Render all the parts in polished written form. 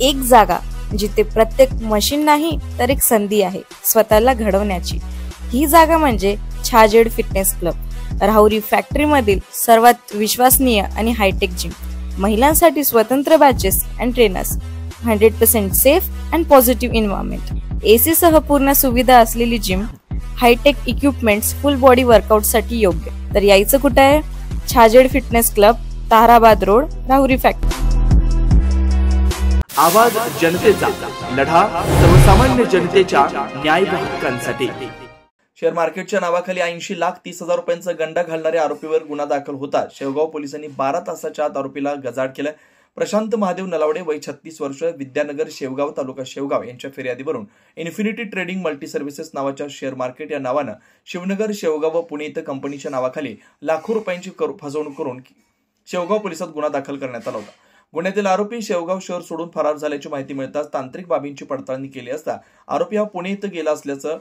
एक जागा जिथे प्रत्येक मशीन नाही तर एक संधी आहे स्वतःला घडवण्याची। ही जागा म्हणजे Chhajed fitness club, Rahuri factory मधील सर्वात विश्वसनीय आणि हायटेक जिम। महिलांसाठी स्वतंत्र batches and trainers, 100% safe and positive environment, AC सह पूर्ण सुविधा असलेली gym, hitech equipments, full body workout साठी योग्य। तर यायचं कुठे आहे? Chhajed fitness club, Tarabad road, Rahuri factory. आवाज जनतेचा, लढा सर्वसामान्य जनतेच्या न्याय व हक्कांसाठी। शेअर मार्केटच्या नावाखाली 80,30,000 रुपयांचा गंडा घालणाऱ्या आरोपीवर गुन्हा दाखल होता शेवगाव पोलिसांनी 12 तासाच्या आत आरोपीला गजाआड केलं। प्रशांत महादेव नलावडे, वय 36 वर्ष, विद्यानगर, शेवगाव, तालुका शेवगाव यांच्या फिर्यादीवरून इन्फिनिटी ट्रेडिंग मल्टी सर्व्हिसेस नावाच्या शेअर मार्केट या नावानं शिवनगर, शेवगाव व पुणे इथं कंपनीच्या नावाखाली लाखो रुपयांची फसवणूक करून शेवगाव पोलिसात गुन्हा दाखल करण्यात आला होता। गुन्ह्यातील आरोपी शेवगाव शहर सोडून फरार झाल्याची माहिती मिळताच तांत्रिक बाबींची पडताळणी केली असता आरोपी हा पुणे इथं गेला असल्याचं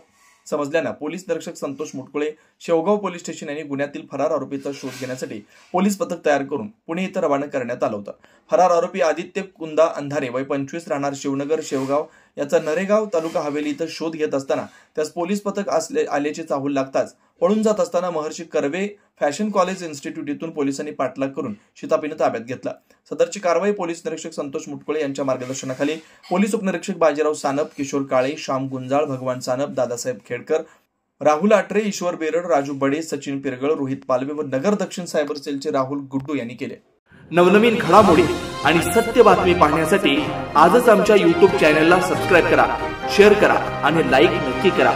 समजल्यानं पोलीस निरीक्षक संतोष मुटकुळे, शेवगाव पोलीस स्टेशन यांनी गुन्ह्यातील फरार आरोपीचा शोध घेण्यासाठी पोलीस पथक तयार करून पुणे इथं रवाना करण्यात आलं होतं। फरार आरोपी आदित्य कुंदा अंधारे, वय 25, राहणार शिवनगर, शेवगाव याचा नरेगाव, तालुका हवेली इथं शोध घेत असताना त्यास पोलीस पथक आल्याचे चाहूल लागताच पळून जात असताना Maharshi Karve fashion college institute इथून पोलिसांनी पाठलाग करून शिताफीने ताब्यात घेतला। सदरची कारवाई पोलीस निरीक्षक संतोष मुटकुळे यांच्या मार्गदर्शनाखाली पोलीस उपनिरीक्षक बाजीराव सानप, किशोर काळे, श्याम गुंजाळ, भगवान सानप, दादासाहेब खेडकर, राहुल आटरे, ईश्वर बेरड, राजू बडे, सचिन पिरगळ, रोहित पालवे व नगर दक्षिण सायबर सेलचे राहुल गुड्डू यांनी केले। नवनवीन घडामोडी आणि सत्य बातमी पाहण्यासाठी आजच आमच्या YouTube चॅनलला सबस्क्राइब करा, शेअर करा आणि लाईक नक्की करा।